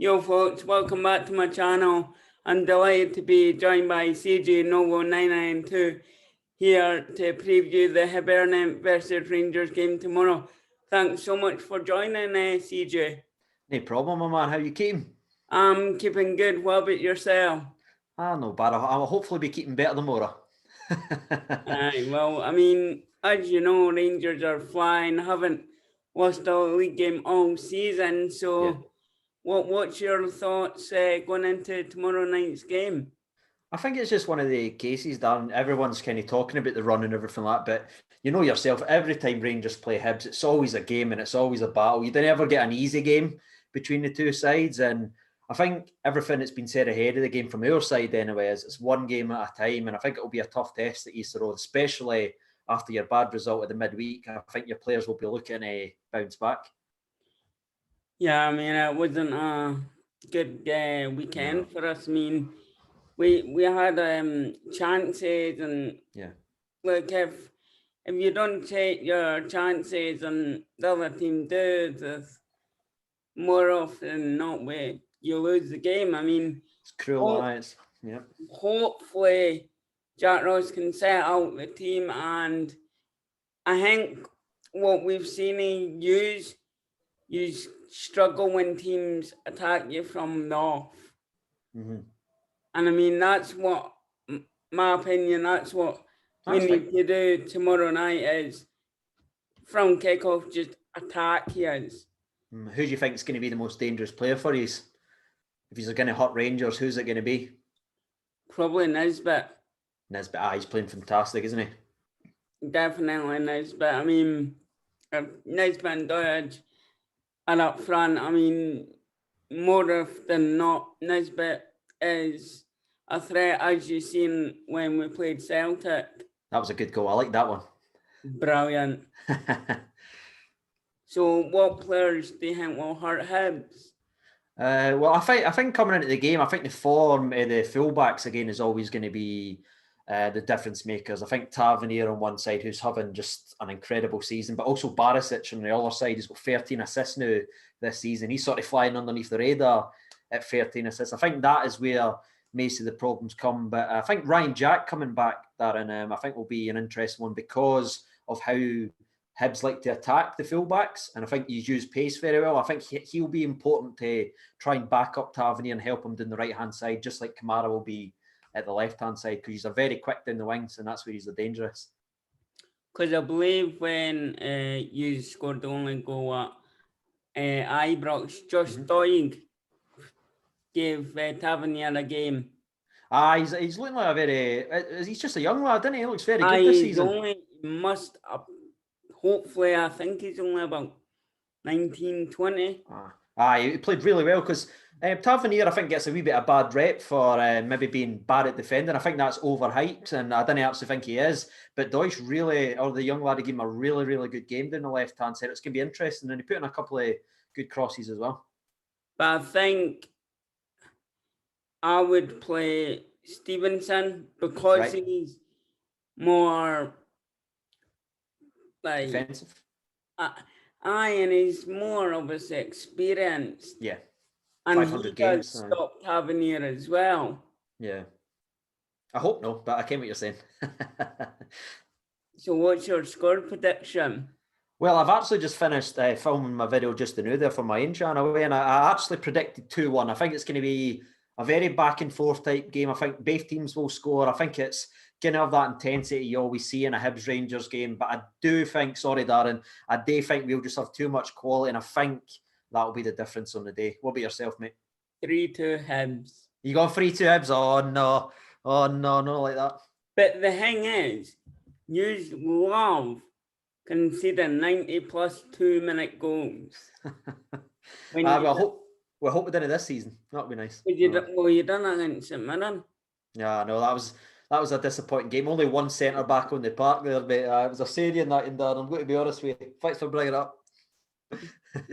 Yo folks, welcome back to my channel. I'm delighted to be joined by CJNOVO992 here to preview the Hibernain versus Rangers game tomorrow. Thanks so much for joining, CJ. No problem, my man. How you keeping? I'm keeping good. What about yourself? No bad. I'll hopefully be keeping better tomorrow. Well, I mean, as you know, Rangers are flying, haven't lost a league game all season, so... Yeah. What's your thoughts going into tomorrow night's game? I think it's just one of the cases, Darren. Everyone's kind of talking about the run and everything like that, but you know yourself, every time Rangers play Hibs, it's always a game and it's always a battle. You don't ever get an easy game between the two sides, and I think everything that's been said ahead of the game from our side anyway is it's one game at a time, and I think it'll be a tough test at Easter Road, especially after your bad result at the midweek. I think your players will be looking to bounce back. Yeah, I mean, it wasn't a good weekend for us. I mean, we had chances, and like if you don't take your chances and the other team does, more often than not, you lose the game. I mean, it's cruel. Hopefully, Jack Ross can set out the team, and I think what we've seen him use, you struggle when teams attack you from the off. And I mean, that's what, my opinion, that's what we need to do tomorrow night is from kickoff, just attack us. Who do you think is going to be the most dangerous player for you? If he's going to hurt Rangers, who's it going to be? Probably Nisbet. He's playing fantastic, isn't he? Definitely Nisbet. I mean, if Nisbet and Dodge are up front, I mean, more often than not, Nisbet is a threat, as you've seen when we played Celtic. That was a good goal. I like that one. Brilliant. So what players do you think will hurt Hibs? Well, I think coming into the game, I think the form of the fullbacks again is always going to be the difference makers. I think Tavernier on one side, who's having just an incredible season, but also Barisic on the other side. He's got 13 assists now this season. He's sort of flying underneath the radar at 13 assists. I think that is where most of the problems come. But I think Ryan Jack coming back, Darren, I think will be an interesting one because of how Hibs like to attack the fullbacks, and I think he's used pace very well. I think he'll be important to try and back up Tavernier and help him down the right-hand side, just like Kamara will be at the left-hand side, because he's a very quick down the wings, and that's where he's the dangerous. Because I believe when you scored the only goal at Ibrox, Josh Doig gave Tavernier a game. He's looking like a very... He's just a young lad, isn't he? He looks very good this season. Hopefully, I think he's only about 19, 20. He played really well because Tavernier, I think, gets a wee bit of bad rep for maybe being bad at defending. I think that's overhyped, and I don't actually think he is. But Deutsch really, or the young lad, gave him a really, really good game down the left-hand side. It's going to be interesting, and he put in a couple of good crosses as well. But I think I would play Stevenson because he's more... like defensive. And he's more obviously experienced. Yeah. And 500 games. Stop Tavernier as well. Yeah. I hope no, but I get what you're saying. So what's your score prediction? Well, I've actually just finished filming my video just now there for my own channel, and I actually predicted 2-1. I think it's going to be a very back and forth type game. I think both teams will score. I think it's going to have that intensity you always see in a Hibs Rangers game. But I do think, sorry, Darren, I do think we'll just have too much quality, and I think that'll be the difference on the day. What about yourself, mate? 3-2 Hibs. You got 3-2 Hibs? Oh, no. Oh, no, not like that. But the thing is, you love conceding 90-plus 2-minute goals. We're hoping to this season. That'd be nice. Well, you done that against St Mirren. Yeah, no, that was a disappointing game. Only one centre back on the park there, but it was a saying that in there. I'm going to be honest with you. Thanks for bringing it up.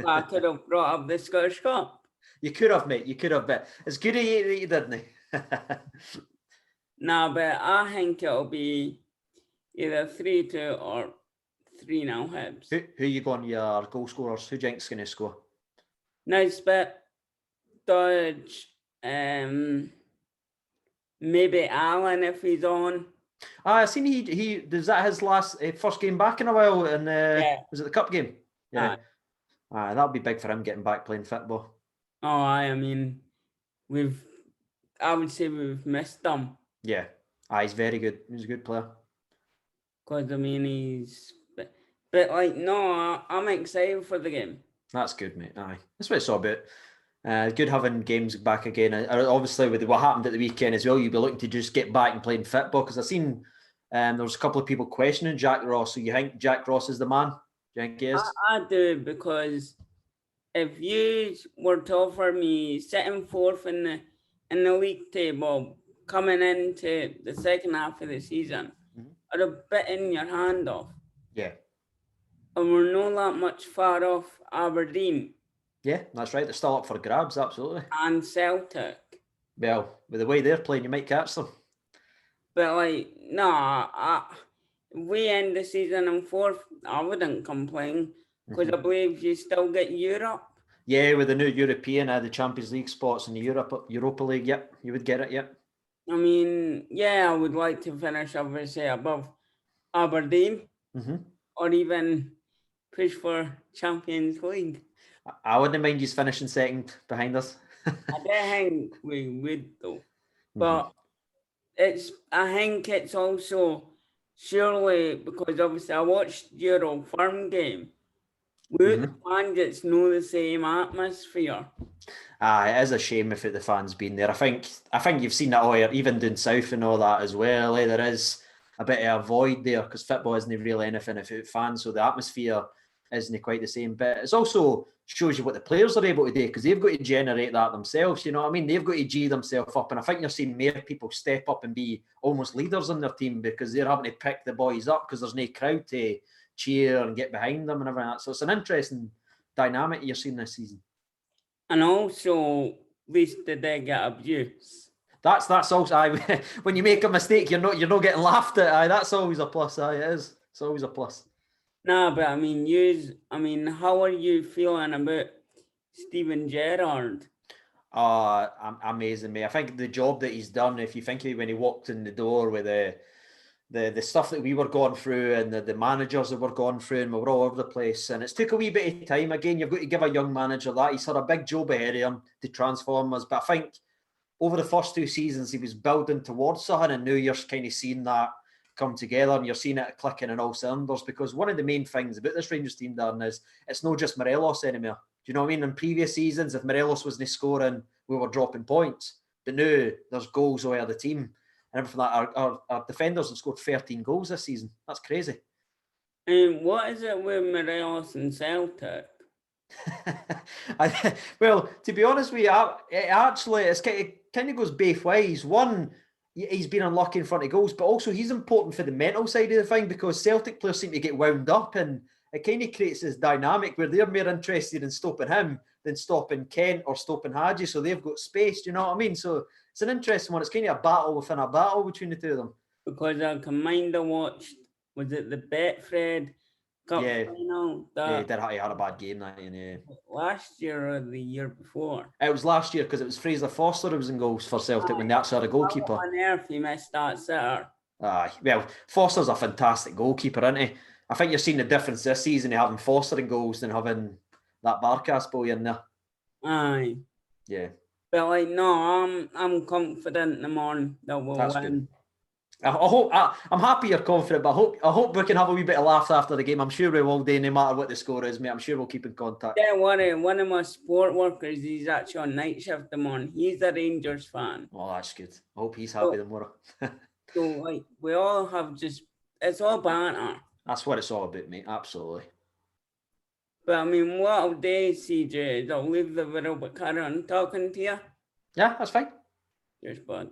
I could have brought up the Scottish Cup. You could have, mate. You could have, but it's good of you that you didn't. No, but I think it'll be either 3-2 or 3-0 Hibs. Who you going your goal scorers? Who do you think's going to score? Nisbet, Dodge, maybe Allen if he's on. I seen he is that his last first game back in a while, and was it the cup game? Yeah, that'll be big for him getting back playing football. Oh, I mean, I would say we've missed him. Yeah, he's very good. He's a good player. Because I mean, but like, no, I'm excited for the game. That's good, mate. Aye, that's what it's all about. Good having games back again. Obviously, with what happened at the weekend as well, you'll be looking to just get back and playing football. Because I've seen there was a couple of people questioning Jack Ross. So you think Jack Ross is the man? Do you think he is? I do, because if you were to offer me sitting fourth in the league table coming into the second half of the season, I'd have bitten your hand off. Yeah. And we're not that much far off Aberdeen. Yeah, that's right. They're still up for grabs, absolutely. And Celtic. Well, with the way they're playing, you might catch them. But like, no, if we end the season in fourth, I wouldn't complain, because I believe you still get Europe. Yeah, with the new European, the Champions League spots in the Europa League, yep, you would get it, yep. I mean, yeah, I would like to finish, obviously, above Aberdeen, or even push for Champions League. I wouldn't mind you finishing second behind us. I don't think we would, though. But I think it's also surely, because obviously I watched your Old Firm game. With the fans, it's not the same atmosphere. It is a shame if the fans been there. I think you've seen that all year, even down south and all that as well. There is a bit of a void there because football isn't really anything without fans, so the atmosphere isn't quite the same. But it also shows you what the players are able to do, because they've got to generate that themselves. You know what I mean? They've got to G themselves up, and I think you're seeing more people step up and be almost leaders in their team because they're having to pick the boys up because there's no crowd to cheer and get behind them and everything like that. So it's an interesting dynamic you're seeing this season. And also, at least did they get abuse? That's also when you make a mistake, you're not getting laughed at. That's always a plus. It is. It's always a plus. No, but I mean, how are you feeling about Steven Gerrard? Amazing, mate. I think the job that he's done, if you think of when he walked in the door with the stuff that we were going through and the managers that were going through, and we were all over the place, and it's took a wee bit of time. Again, you've got to give a young manager that. He's had a big job ahead of him to transform us, but I think over the first 2 seasons he was building towards something, and now you're kind of seeing that come together and you're seeing it clicking in all cylinders, because one of the main things about this Rangers team, Darren, is it's not just Morelos anymore. Do you know what I mean? In previous seasons, if Morelos wasn't scoring, we were dropping points, but now there's goals all over the team. And everything like that. Our defenders have scored 13 goals this season. That's crazy. And what is it with Morelos and Celtic? Well, to be honest with you, it kind of goes both ways. One, he's been unlucky in front of goals, but also he's important for the mental side of the thing, because Celtic players seem to get wound up, and it kind of creates this dynamic where they're more interested in stopping him than stopping Kent or stopping Hadji, so they've got space. Do you know what I mean? So it's an interesting one. It's kind of a battle within a battle between the two of them. Because I kind of watched, was it the Betfred Cup final? Yeah, he had a bad game that year. Last year or the year before? It was last year, because it was Fraser Foster who was in goals for Celtic when they actually had a goalkeeper. How on earth he missed that sitter? Well, Foster's a fantastic goalkeeper, isn't he? I think you're seeing the difference this season of having Foster in goals than having that Barkas boy in there. Aye. Yeah. But like, no, I'm confident in the morning that we'll win. Good. I'm happy you're confident, but I hope we can have a wee bit of laugh after the game. I'm sure we will do, no matter what the score is, mate. I'm sure we'll keep in contact. Don't worry, one of my sport workers, he's actually on night shift in the morning. He's a Rangers fan. Oh, that's good. I hope he's happy tomorrow. So, like, we all have it's all banter. That's what it's all about, mate. Absolutely. But I mean, what I'll do, CJ, is I'll leave the video but carry on talking to you. Yeah, that's fine. Cheers, bud.